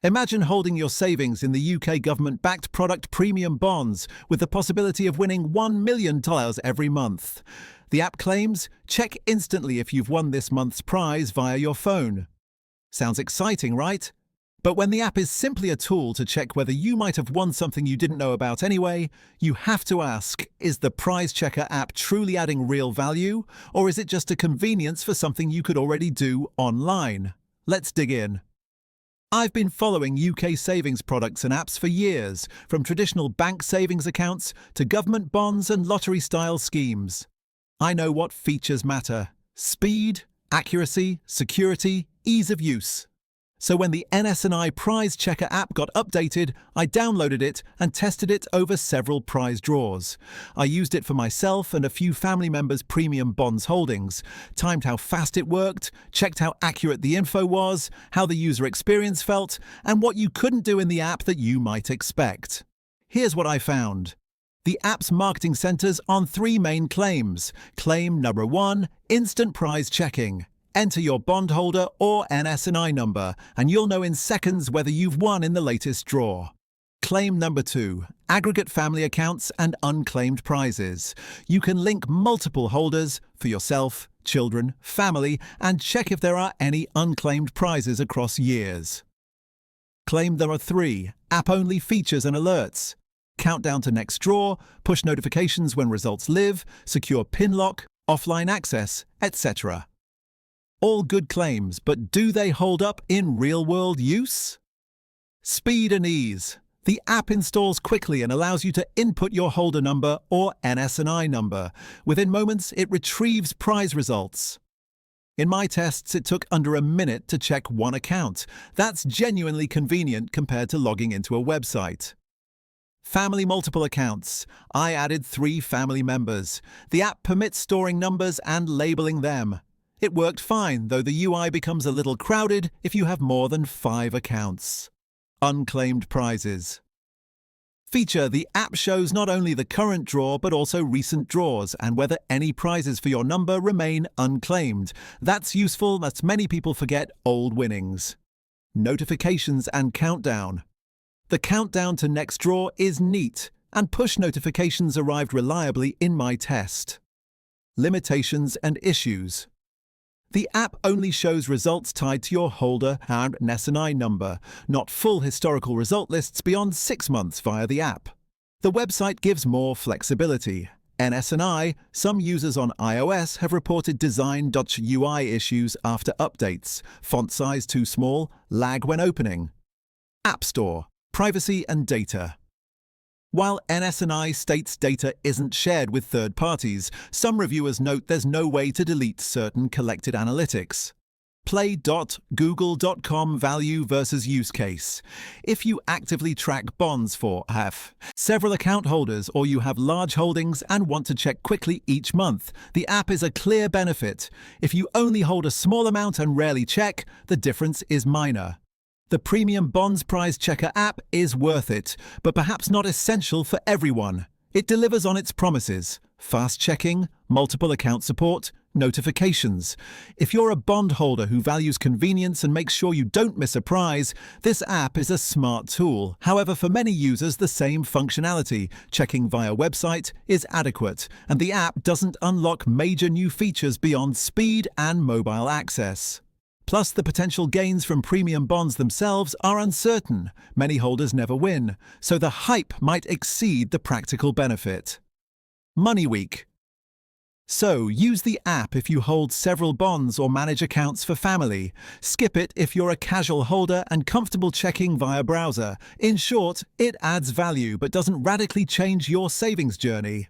Imagine holding your savings in the UK government-backed product premium bonds with the possibility of winning $1 million every month. The app claims, check instantly if you've won this month's prize via your phone. Sounds exciting, right? But when the app is simply a tool to check whether you might have won something you didn't know about anyway, you have to ask, is the Prize Checker app truly adding real value, or is it just a convenience for something you could already do online? Let's dig in. I've been following UK savings products and apps for years, from traditional bank savings accounts to government bonds and lottery-style schemes. I know what features matter: speed, accuracy, security, ease of use. So when the NS&I Prize Checker app got updated, I downloaded it and tested it over several prize draws. I used it for myself and a few family members' premium bonds holdings, timed how fast it worked, checked how accurate the info was, how the user experience felt, and what you couldn't do in the app that you might expect. Here's what I found. The app's marketing centers on three main claims. Claim number 1, instant prize checking. Enter your bondholder or NS&I number, and you'll know in seconds whether you've won in the latest draw. Claim number 2, aggregate family accounts and unclaimed prizes. You can link multiple holders for yourself, children, family, and check if there are any unclaimed prizes across years. Claim number 3, app-only features and alerts. Countdown to next draw, push notifications when results live, secure PIN lock, offline access, etc. All good claims, but do they hold up in real-world use? Speed and ease. The app installs quickly and allows you to input your holder number or NS&I number. Within moments, it retrieves prize results. In my tests, it took under a minute to check one account. That's genuinely convenient compared to logging into a website. Family multiple accounts. I added 3 family members. The app permits storing numbers and labeling them. It worked fine, though the UI becomes a little crowded if you have more than 5 accounts. Unclaimed prizes. Feature: the app shows not only the current draw but also recent draws and whether any prizes for your number remain unclaimed. That's useful as many people forget old winnings. Notifications and countdown. The countdown to next draw is neat, and push notifications arrived reliably in my test. Limitations and issues. The app only shows results tied to your holder and NS&I number, not full historical result lists beyond 6 months via the app. The website gives more flexibility. NS&I, some users on iOS have reported design.ui issues after updates, font size too small, lag when opening. App Store, privacy and data. While NS&I states data isn't shared with third parties, some reviewers note there's no way to delete certain collected analytics. Play.google.com value versus use case. If you actively track bonds for several account holders or you have large holdings and want to check quickly each month, the app is a clear benefit. If you only hold a small amount and rarely check, the difference is minor. The Premium Bonds Prize Checker app is worth it, but perhaps not essential for everyone. It delivers on its promises: fast checking, multiple account support, notifications. If you're a bondholder who values convenience and makes sure you don't miss a prize, this app is a smart tool. However, for many users, the same functionality, checking via website, is adequate, and the app doesn't unlock major new features beyond speed and mobile access. Plus, the potential gains from premium bonds themselves are uncertain. Many holders never win, so the hype might exceed the practical benefit. Money Week. So, use the app if you hold several bonds or manage accounts for family. Skip it if you're a casual holder and comfortable checking via browser. In short, it adds value but doesn't radically change your savings journey.